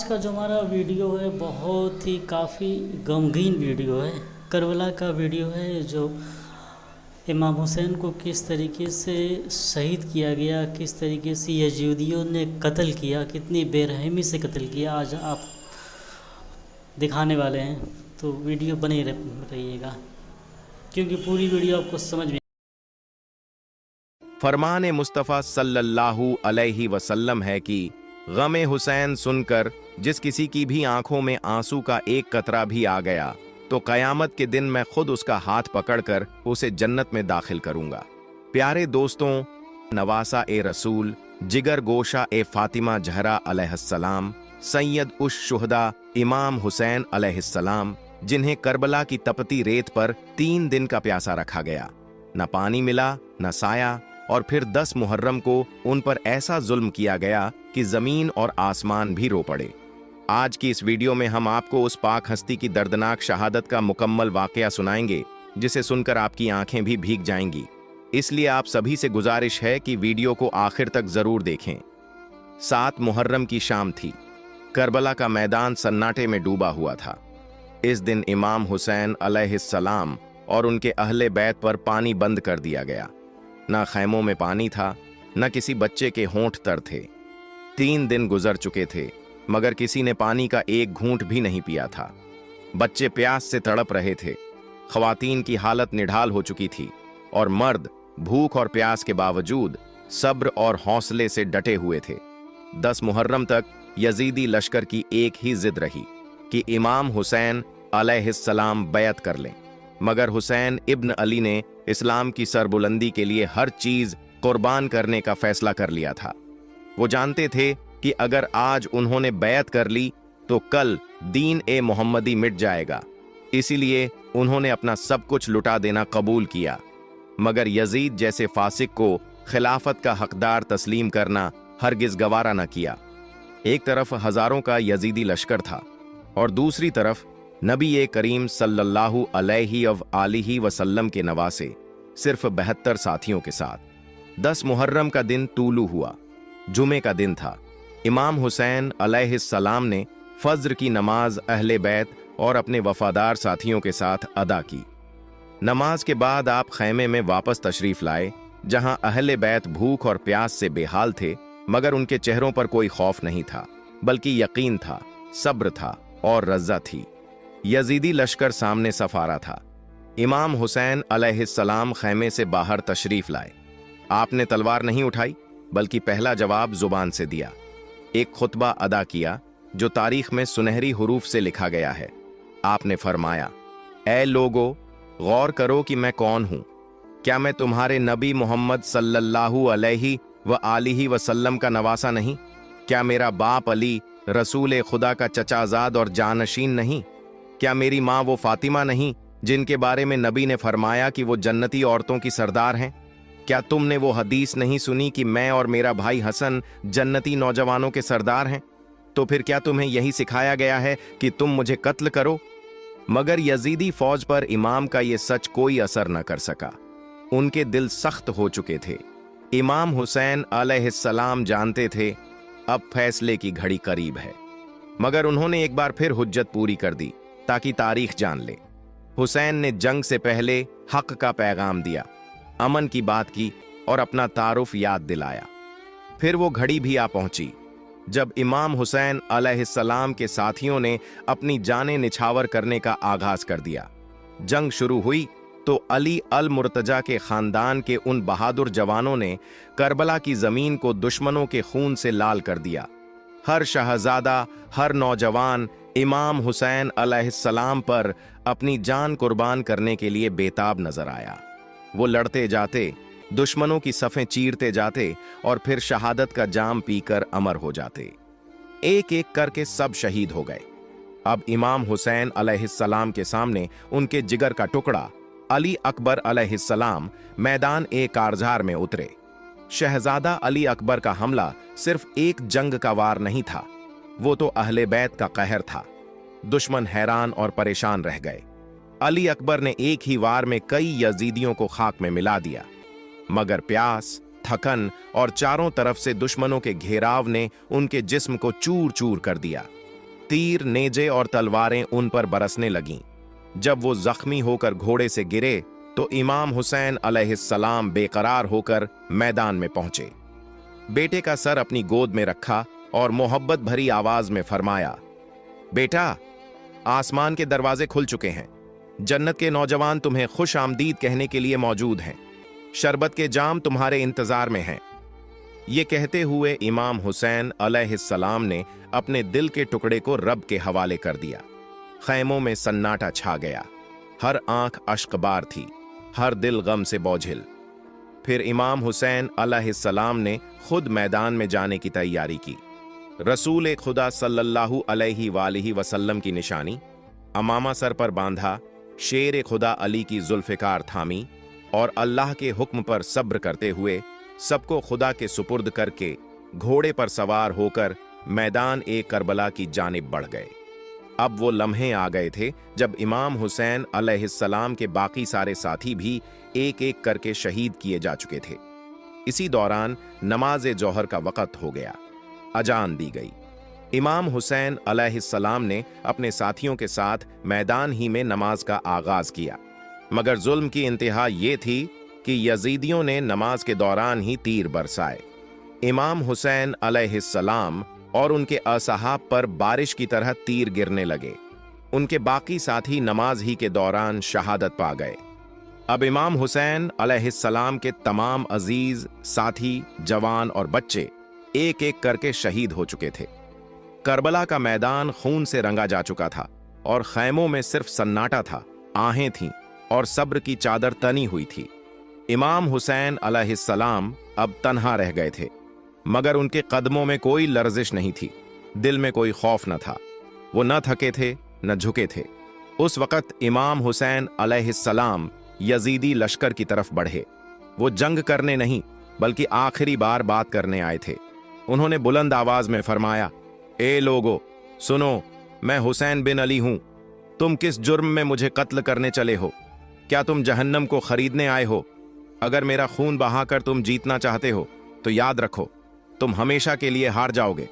آج کا جو ہمارا ویڈیو ہے بہت ہی کافی غمگین ویڈیو ہے، کربلا کا ویڈیو ہے، جو امام حسین کو کس طریقے سے شہید کیا گیا، کس طریقے سے یزیدیوں نے قتل کیا، کتنی بے رحمی سے قتل کیا، آج آپ دکھانے والے ہیں۔ تو ویڈیو بنے رہیے گا کیونکہ پوری ویڈیو آپ کو سمجھ میں فرمان مصطفیٰ صلی اللہ علیہ وسلم ہے کہ غم حسین سن کر جس کسی کی بھی آنکھوں میں آنسو کا ایک قطرہ بھی آ گیا تو قیامت کے دن میں خود اس کا ہاتھ پکڑ کر اسے جنت میں داخل کروں گا۔ پیارے دوستوں، نواسہ رسول، جگر گوشہ فاطمہ زہرا علیہ السلام، سید الشہداء امام حسین علیہ السلام، جنہیں کربلا کی تپتی ریت پر 3 دن کا پیاسا رکھا گیا، نہ پانی ملا نہ سایہ، اور پھر 10 محرم کو ان پر ایسا ظلم کیا گیا کہ زمین اور آسمان بھی رو پڑے۔ آج کی اس ویڈیو میں ہم آپ کو اس پاک ہستی کی دردناک شہادت کا مکمل واقعہ سنائیں گے، جسے سن کر آپ کی آنکھیں بھی بھیگ جائیں گی۔ اس لیے آپ سبھی سے گزارش ہے کہ ویڈیو کو آخر تک ضرور دیکھیں۔ 7 محرم کی شام تھی۔ کربلا کا میدان سناٹے میں ڈوبا ہوا تھا۔ اس دن امام حسین علیہ السلام اور ان کے اہل بیت پر پانی بند کر دیا گیا۔ نہ خیموں میں پانی تھا، نہ کسی بچے کے ہونٹ تر تھے۔ 3 دن گزر چکے تھے، مگر کسی نے پانی کا ایک گھونٹ بھی نہیں پیا تھا۔ بچے پیاس سے تڑپ رہے تھے، خواتین کی حالت نڈھال ہو چکی تھی، اور مرد بھوک اور پیاس کے باوجود صبر اور حوصلے سے ڈٹے ہوئے تھے۔ 10 محرم تک یزیدی لشکر کی ایک ہی ضد رہی کہ امام حسین علیہ السلام بیعت کر لیں، مگر حسین ابن علی نے اسلام کی سربلندی کے لیے ہر چیز قربان کرنے کا فیصلہ کر لیا تھا۔ وہ جانتے تھے کہ اگر آج انہوں نے بیعت کر لی تو کل دین محمدی مٹ جائے گا، اسی لیے انہوں نے اپنا سب کچھ لٹا دینا قبول کیا۔ مگر یزید جیسے فاسق کو خلافت کا حقدار تسلیم کرنا ہرگز گوارا نہ کیا۔ ایک طرف ہزاروں کا یزیدی لشکر تھا، اور دوسری طرف نبی کریم صلی اللہ علیہ وآلہ وسلم کے نواسے صرف 72 ساتھیوں کے ساتھ۔ 10 محرم کا دن طلوع ہوا، جمعے کا دن تھا۔ امام حسین علیہ السلام نے فجر کی نماز اہل بیت اور اپنے وفادار ساتھیوں کے ساتھ ادا کی۔ نماز کے بعد آپ خیمے میں واپس تشریف لائے، جہاں اہل بیت بھوک اور پیاس سے بے حال تھے، مگر ان کے چہروں پر کوئی خوف نہیں تھا، بلکہ یقین تھا، صبر تھا اور رضا تھی۔ یزیدی لشکر سامنے صف آرا تھا۔ امام حسین علیہ السلام خیمے سے باہر تشریف لائے۔ آپ نے تلوار نہیں اٹھائی، بلکہ پہلا جواب زبان سے دیا، ایک خطبہ ادا کیا جو تاریخ میں سنہری حروف سے لکھا گیا ہے۔ آپ نے فرمایا، اے لوگو، غور کرو کہ میں کون ہوں۔ کیا میں تمہارے نبی محمد صلی اللہ علیہ وآلہ وسلم کا نواسہ نہیں؟ کیا میرا باپ علی رسول خدا کا چچا زاد اور جانشین نہیں؟ کیا میری ماں وہ فاطمہ نہیں جن کے بارے میں نبی نے فرمایا کہ وہ جنتی عورتوں کی سردار ہیں؟ کیا تم نے وہ حدیث نہیں سنی کہ میں اور میرا بھائی حسن جنتی نوجوانوں کے سردار ہیں؟ تو پھر کیا تمہیں یہی سکھایا گیا ہے کہ تم مجھے قتل کرو؟ مگر یزیدی فوج پر امام کا یہ سچ کوئی اثر نہ کر سکا۔ ان کے دل سخت ہو چکے تھے۔ امام حسین علیہ السلام جانتے تھے اب فیصلے کی گھڑی قریب ہے، مگر انہوں نے ایک بار پھر حجت پوری کر دی تاکہ تاریخ جان لے۔ حسین نے جنگ سے پہلے حق کا پیغام دیا، امن کی بات کی اور اپنا تعارف یاد دلایا۔ پھر وہ گھڑی بھی آ پہنچی جب امام حسین علیہ السلام کے ساتھیوں نے اپنی جانیں نچھاور کرنے کا آغاز کر دیا۔ جنگ شروع ہوئی تو علی المرتجا کے خاندان کے ان بہادر جوانوں نے کربلا کی زمین کو دشمنوں کے خون سے لال کر دیا۔ ہر شہزادہ، ہر نوجوان امام حسین علیہ السلام پر اپنی جان قربان کرنے کے لیے بےتاب نظر آیا۔ وہ لڑتے جاتے، دشمنوں کی صفیں چیرتے جاتے اور پھر شہادت کا جام پی کر امر ہو جاتے۔ ایک ایک کر کے سب شہید ہو گئے۔ اب امام حسین علیہ السلام کے سامنے ان کے جگر کا ٹکڑا علی اکبر علیہ السلام میدان کارزار میں اترے۔ شہزادہ علی اکبر کا حملہ صرف ایک جنگ کا وار نہیں تھا، وہ تو اہل بیت کا قہر تھا۔ دشمن حیران اور پریشان رہ گئے۔ علی اکبر نے ایک ہی وار میں کئی یزیدیوں کو خاک میں ملا دیا، مگر پیاس، تھکن اور چاروں طرف سے دشمنوں کے گھیراو نے ان کے جسم کو چور چور کر دیا۔ तीर, नेजे और तलवारें उन पर बरसने लगीं। जब वो जख्मी होकर घोड़े से गिरे तो इमाम हुसैन अलैहिस्सलाम बेकरार होकर मैदान में पहुंचे। बेटे का सर अपनी गोद में रखा और मोहब्बत भरी आवाज में फरमाया, बेटा, आसमान के दरवाजे खुल चुके हैं। जन्नत के नौजवान तुम्हें खुश आमदीद कहने के लिए मौजूद हैं। शरबत के जाम तुम्हारे इंतजार में हैं। ये कहते हुए इमाम हुसैन अलैहिस्सलाम ने अपने दिल के टुकड़े को रब के हवाले कर दिया। खैमों में सन्नाटा छा गया। हर आंख अश्कबार थी, हर दिल गम से बोझिल। फिर इमाम हुसैन अलैहिस्सलाम ने खुद मैदान में जाने की तैयारी की। रसूल खुदा सल्लल्लाहु अलैहि वसल्लम की निशानी, अमामा सर पर बांधा, शेर खुदा अली की जुल्फ़िकार थामी और अल्लाह के हुक्म पर सब्र करते हुए सबको खुदा के सुपुर्द करके घोड़े पर सवार होकर मैदान ए करबला की जानिब बढ़ गए। अब वो लम्हे आ गए थे जब इमाम हुसैन अलैहिस्सलाम के बाकी सारे साथी भी एक एक करके शहीद किए जा चुके थे। इसी दौरान नमाज जौहर का वक़्त हो गया, अजान दी गई। इमाम हुसैन अलैहिस्सलाम ने अपने साथियों के साथ मैदान ही में नमाज का आगाज किया, मगर जुल्म की इंतहा ये थी कि यजीदियों ने नमाज के दौरान ही तीर बरसाए। इमाम हुसैन अलैहिस्सलाम और उनके असहाब पर बारिश की तरह तीर गिरने लगे। उनके बाकी साथी नमाज ही के दौरान शहादत पा गए। अब इमाम हुसैन अलैहिस्सलाम के तमाम अजीज साथी, जवान और बच्चे एक एक करके शहीद हो चुके थे। करबला का मैदान खून से रंगा जा चुका था और खैमों में सिर्फ सन्नाटा था, आहें थीं और सब्र की चादर तनी हुई थी। इमाम हुसैन अलैहिस्सलाम अब तन्हा रह गए थे, मगर उनके कदमों में कोई लर्जिश नहीं थी, दिल में कोई खौफ न था। वो न थके थे न झुके थे। उस वक़्त इमाम हुसैन अलैहिस्सलाम यजीदी लश्कर की तरफ बढ़े। वो जंग करने नहीं बल्कि आखिरी बार बात करने आए थे। उन्होंने बुलंद आवाज में फरमाया, ए लोगो सुनो, मैं हुसैन बिन अली हूं। तुम किस जुर्म में मुझे कत्ल करने चले हो? क्या तुम जहन्नम को खरीदने आए हो? अगर मेरा खून बहाकर तुम जीतना चाहते हो तो याद रखो, तुम हमेशा के लिए हार जाओगे।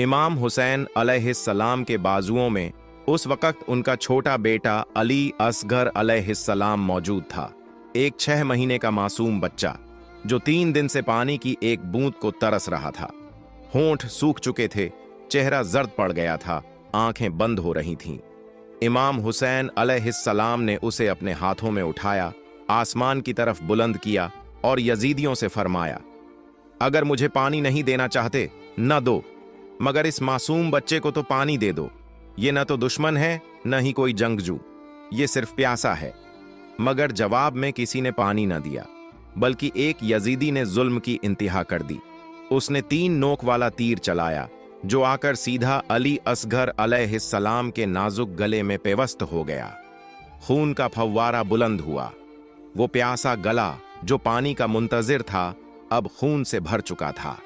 इमाम हुसैन अलैहिस्सलाम के बाजुओं में उस वक़्त उनका छोटा बेटा अली असगर अलैहिस्सलाम मौजूद था, एक 6 महीने का मासूम बच्चा जो 3 दिन से पानी की एक बूंद को तरस रहा था। होंठ सूख चुके थे, चेहरा जर्द पड़ गया था, आंखें बंद हो रही थीं। इमाम हुसैन अलैहिस्सलाम ने उसे अपने हाथों में उठाया, आसमान की तरफ बुलंद किया और यजीदियों से फरमाया, अगर मुझे पानी नहीं देना चाहते न दो, मगर इस मासूम बच्चे को तो पानी दे दो। ये न तो दुश्मन है न ही कोई जंगजू, ये सिर्फ प्यासा है। मगर जवाब में किसी ने पानी न दिया, बल्कि एक यजीदी ने जुल्म की इंतहा कर दी। उसने 3 नोक वाला तीर चलाया जो आकर सीधा अली असगर अलैहिस्सलाम के नाजुक गले में पेवस्त हो गया। खून का फव्वारा बुलंद हुआ। वो प्यासा गला जो पानी का मुंतजिर था अब खून से भर चुका था।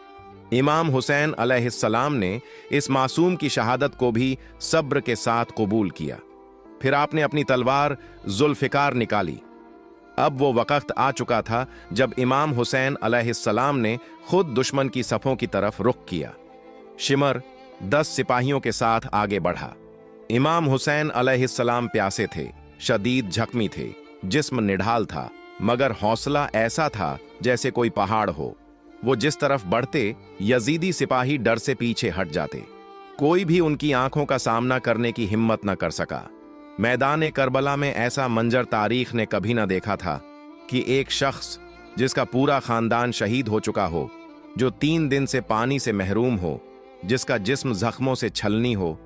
इमाम हुसैन अलैहिस्सलाम ने इस मासूम की शहादत को भी सब्र के साथ कबूल किया। फिर आपने अपनी तलवार जुल्फ़िकार निकाली। अब वो वक़्त आ चुका था जब इमाम हुसैन अलैहिस्सलाम ने खुद दुश्मन की सफ़ों की तरफ रुख किया। शिमर 10 सिपाहियों के साथ आगे बढ़ा। इमाम हुसैन अलैहिस्सलाम प्यासे थे, शदीद जख्मी थे, जिस्म निढाल था, मगर हौसला ऐसा था जैसे कोई पहाड़ हो। वो जिस तरफ बढ़ते यजीदी सिपाही डर से पीछे हट जाते। कोई भी उनकी आंखों का सामना करने की हिम्मत न कर सका। मैदान करबला में ऐसा मंजर तारीख ने कभी न देखा था कि एक शख्स जिसका पूरा खानदान शहीद हो चुका हो, जो 3 दिन से पानी से महरूम हो, जिसका जिस्म जख्मों से छलनी हो,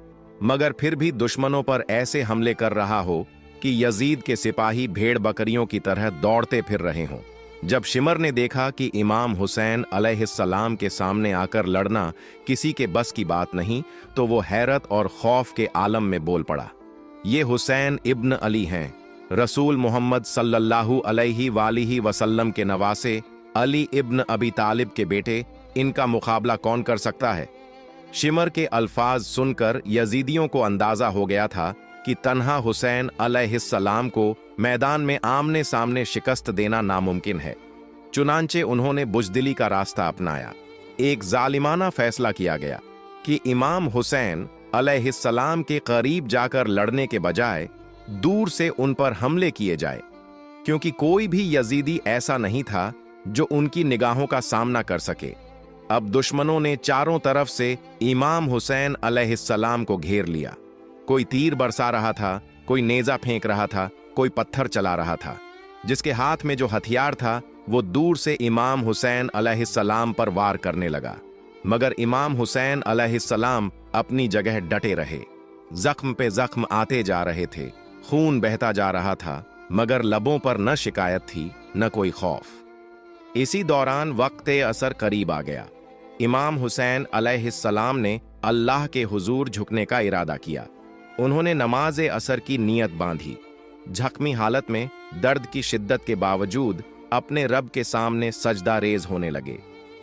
मगर फिर भी दुश्मनों पर ऐसे हमले कर रहा हो कि यजीद के सिपाही भेड़ बकरियों की तरह दौड़ते फिर रहे हों। जब शिमर ने देखा कि इमाम हुसैन अलैहिस्सलाम के सामने आकर लड़ना किसी के बस की बात नहीं, तो वो हैरत और खौफ के आलम में बोल पड़ा, ये हुसैन इब्न अली हैं, रसूल मोहम्मद सल्लल्लाहु अलैहि वसल्लम के नवासे अली इब्न अबी तालिब के बेटे, इनका मुकाबला कौन कर सकता है? शिमर के अल्फाज सुनकर यजीदियों को अंदाजा हो गया था कि तन्हा हुसैन अलैहिस्सलाम को मैदान में आमने सामने शिकस्त देना नामुमकिन है। चुनांचे उन्होंने बुजदिली का रास्ता अपनाया। एक जालिमाना फैसला किया गया कि इमाम हुसैन अलैहिस्सलाम के करीब जाकर लड़ने के बजाय दूर से उन पर हमले किए जाए, क्योंकि कोई भी यजीदी ऐसा नहीं था जो उनकी निगाहों का सामना कर सके। अब दुश्मनों ने चारों तरफ से इमाम हुसैन अलैहिस्सलाम को घेर लिया। कोई तीर बरसा रहा था, कोई नेजा फेंक रहा था, कोई पत्थर चला रहा था। जिसके हाथ में जो हथियार था वो दूर से इमाम हुसैन अलैहिस्सलाम पर वार करने लगा, मगर इमाम हुसैन अलैहिस्सलाम अपनी जगह डटे रहे। जख्म पे जख्म आते जा रहे थे, खून बहता जा रहा था, मगर लबों पर न शिकायत थी न कोई खौफ। इसी दौरान वक्त असर करीब आ गया। इमाम हुसैन अलैहिस्सलाम ने अल्लाह के हुजूर झुकने का इरादा किया। उन्होंने नमाज असर की नीयत बांधी। जख्मी हालत में दर्द की शिद्दत के बावजूद अपने रब के सामने सजदा रेज होने लगे।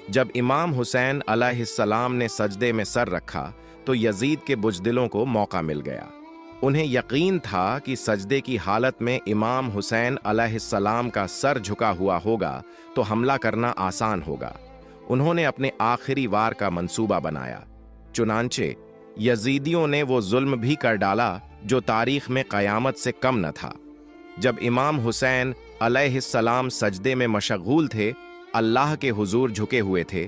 जब इमाम हुसैन अलैहिस्सलाम ने सजदे में सर रखा तो यजीद के बुजदिलों को मौका मिल गया। उन्हें यकीन था कि सजदे की हालत में इमाम हुसैन अलैहिस्सलाम का सर झुका हुआ होगा तो हमला करना आसान होगा। उन्होंने अपने आखिरी वार का मंसूबा बनाया। चुनांचे यजीदियों ने वो जुल्म भी कर डाला जो तारीख में क़यामत से कम न था। जब इमाम हुसैन अलैहिस्सलाम सजदे में मशगूल थे, अल्लाह के हुजूर झुके हुए थे,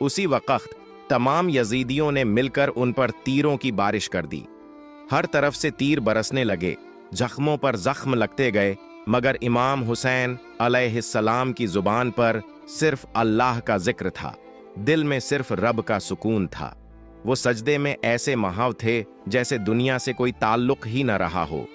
उसी वक्त तमाम यजीदियों ने मिलकर उन पर तीरों की बारिश कर दी। हर तरफ से तीर बरसने लगे, जख्मों पर जख्म लगते गए, मगर इमाम हुसैन अलैहिस्सलाम की जुबान पर सिर्फ अल्लाह का जिक्र था, दिल में सिर्फ रब का सुकून था। वो सजदे में ऐसे महाव थे जैसे दुनिया से कोई ताल्लुक ही न रहा हो।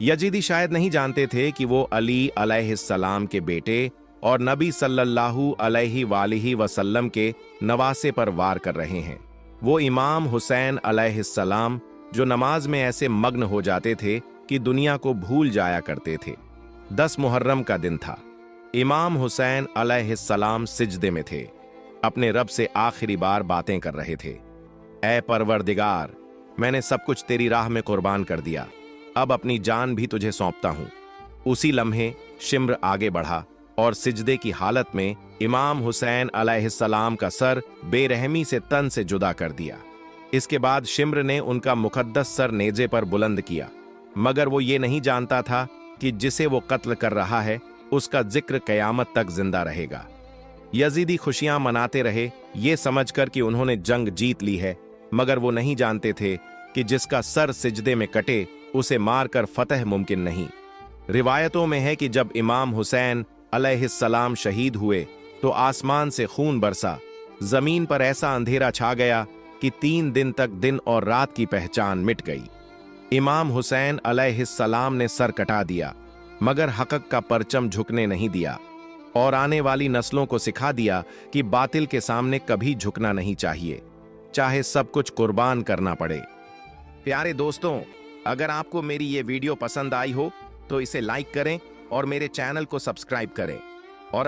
यजीदी शायद नहीं जानते थे कि वो अली अलैहिस्सलाम के बेटे और नबी सल्लल्लाहु अलैहि वसल्लम के नवासे पर वार कर रहे हैं। वो इमाम हुसैन अलैहिस्सलाम जो नमाज में ऐसे मग्न हो जाते थे कि दुनिया को भूल जाया करते थे। 10 मुहर्रम का दिन था। इमाम हुसैन अलैहिस्सलाम सिजदे में थे, अपने रब से आखिरी बार बातें कर रहे थे। ऐ परवरदिगार, मैंने सब कुछ तेरी राह में कुर्बान कर दिया, अब अपनी जान भी तुझे सौंपता हूं। उसी लम्हे शिम्र आगे बढ़ा और सिजदे की हालत में इमाम हुसैन अलैहिस्सलाम का सर बेरहमी से तन से जुदा कर दिया। इसके बाद शिम्र ने उनका मुकद्दस सर नेजे पर बुलंद किया, मगर वो ये नहीं जानता था कि जिसे वो कत्ल कर रहा है उसका जिक्र कयामत तक जिंदा रहेगा। यजीदी खुशियां मनाते रहे ये समझकर कि उन्होंने जंग जीत ली है, मगर वो नहीं जानते थे कि जिसका सर सिजदे में कटे उसे मारकर फतह मुमकिन नहीं। रिवायतों में है कि जब इमाम हुसैन अलैहिस्सलाम शहीद हुए तो आसमान से खून बरसा, जमीन पर ऐसा अंधेरा छा गया कि 3 दिन तक दिन और रात की पहचान मिट गई। इमाम हुसैन अलैहिस्सलाम ने सर कटा दिया, मगर हक़ का परचम झुकने नहीं दिया और आने वाली नस्लों को सिखा दिया कि बातिल के सामने कभी झुकना नहीं चाहिए, चाहे सब कुछ कुर्बान करना पड़े। प्यारे दोस्तों, अगर आपको मेरी ये वीडियो पसंद आई हो तो इसे लाइक करें और मेरे चैनल को सब्सक्राइब करें।